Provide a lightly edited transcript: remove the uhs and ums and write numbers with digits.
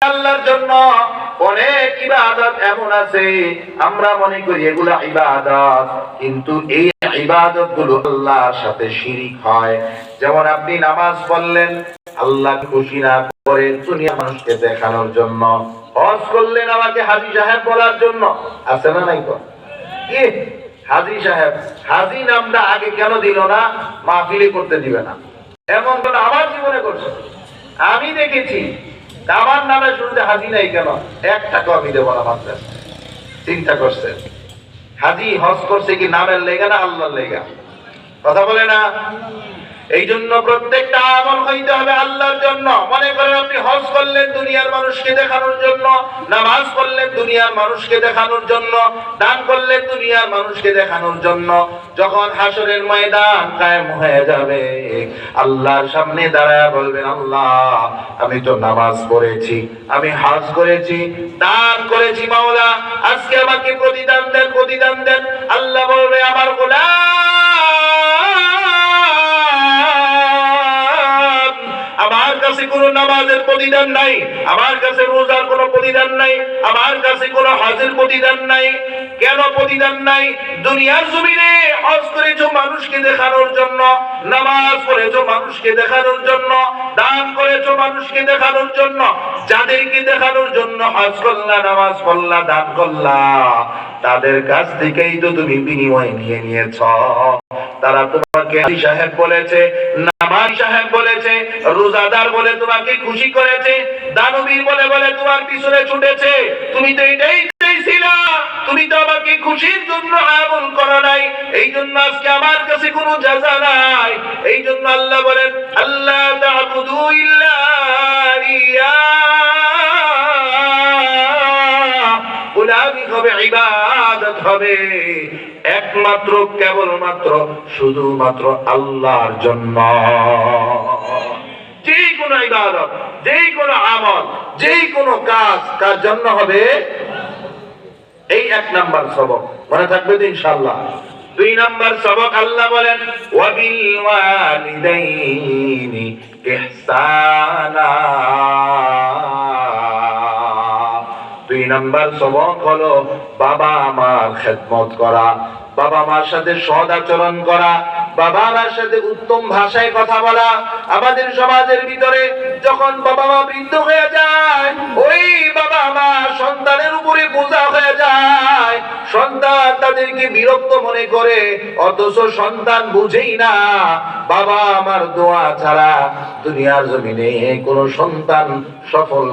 আল্লাহর জন্য অনেক ইবাদত এমন আছে আমরা মনে করি এগুলা ইবাদত, কিন্তু এই ইবাদত গুলো আল্লাহর সাথে শিরিক হয়। যেমন আপনি নামাজ পড়লেন আল্লাহ খুশি না করে দুনিয়ার মানুষকে দেখানোর জন্য, হজ করলেন আমাকে হাজী সাহেব বলার জন্য, আছে না নাই? কি হাজী সাহেব, হাজী নামটা আগে কেন দিল না? মাহফিলে করতে দিবে না, এমন তো আমার জীবনে করছে। আমি দেখেছি আমার নামে শুরুতে হাজী নাই কেন, 1 টাকা আমি দেবো না মাত্র। চিন্তা করছেন হাজী হজ করছে কি নামের লেগা না আল্লাহর লেগা? কথা বলে না? এই জন্য প্রত্যেকটা আমল হইতে হবে আল্লাহর জন্য। মনে করেন আপনি হজ করলেন দুনিয়ার মানুষকে দেখানোর জন্য, নামাজ পড়লেন দুনিয়ার মানুষকে দেখানোর জন্য, দান করলেন দুনিয়ার মানুষকে দেখানোর জন্য। যখন হাসরের ময়দান কায়েম হয়ে যাবে আল্লাহর সামনে দাঁড়ায় বলবেন, আল্লাহ আমি তো নামাজ পড়েছি, আমি হজ করেছি, দান করেছি, মাওলা আজকে আমাকে প্রতিদান দেন, প্রতিদান দেন। আল্লাহ বলবে, আমার গোলাম আমার কাছে কোনো নামাজের প্রতিদান নাই, আমার কাছে রোজার কোনো প্রতিদান নাই, আমার কাছে কোনো হজের প্রতিদান নাই। কেন প্রতিদান নাই? দুনিয়ার জমিনে হজ করেছো মানুষকে দেখানোর জন্য, নামাজ পড়েছো মানুষকে দেখানোর জন্য, দান করেছো মানুষকে দেখানোর জন্য। যাদেরকে দেখানোর জন্য হজ করলা, নামাজ পড়লা, দান করলা, তাদের কাছ থেকেই তো তুমি বিনিময় নিয়ে নিয়েছ। তারা তোমাকে হাজী সাহেব বলেছে, নামাজি সাহেব বলেছে, রোজাদার বলে তোমাকে খুশি করেছে, দানবীর বলে বলে তোমার পিছনে ছুটেছে। তুমি তো এটাই চাইছিলা, তুমি তো আমাকে খুশির জন্য আমল করো নাই। এই জন্য আজকে আমার কাছে কোনো জাযা নাই। এই জন্য আল্লাহ বলেন, আল্লাহ তা'বুদু ইল্লা ইয়্যাহু, গোলামি হবে, ইবাদত হবে একমাত্র কেবলমাত্র শুধুমাত্র আল্লাহর জন্য। যে কোনো ইবাদত, যে কোনো আমল, যে কোনো কাজ কার জন্য হবে? এই 1 নাম্বার সবক মনে থাকবে তো ইনশাআল্লাহ। 2 নাম্বার সবক আল্লাহ বলেন, ওয়াবিল ওয়ালিদাইনি ইহসানা। 2 নাম্বার সবক হলো বাবা মার খেদমত করা, বাবা মার সাথে সৎ আচরণ করা, বাবা মার সাথে উত্তম ভাষায় কথা বলা। আমাদের সমাজের ভিতরে যখন বাবা মা বৃদ্ধ হয়ে যায়, ওই বাবা মা সন্তানের উপরে বোঝা হয়ে যায়, সন্তান তাদেরকে বিরক্ত মনে করে, অথচ সন্তান বুঝেই না বাবা আমার দোয়া ছাড়া দুনিয়ার জমিনে কোনো সন্তান সফল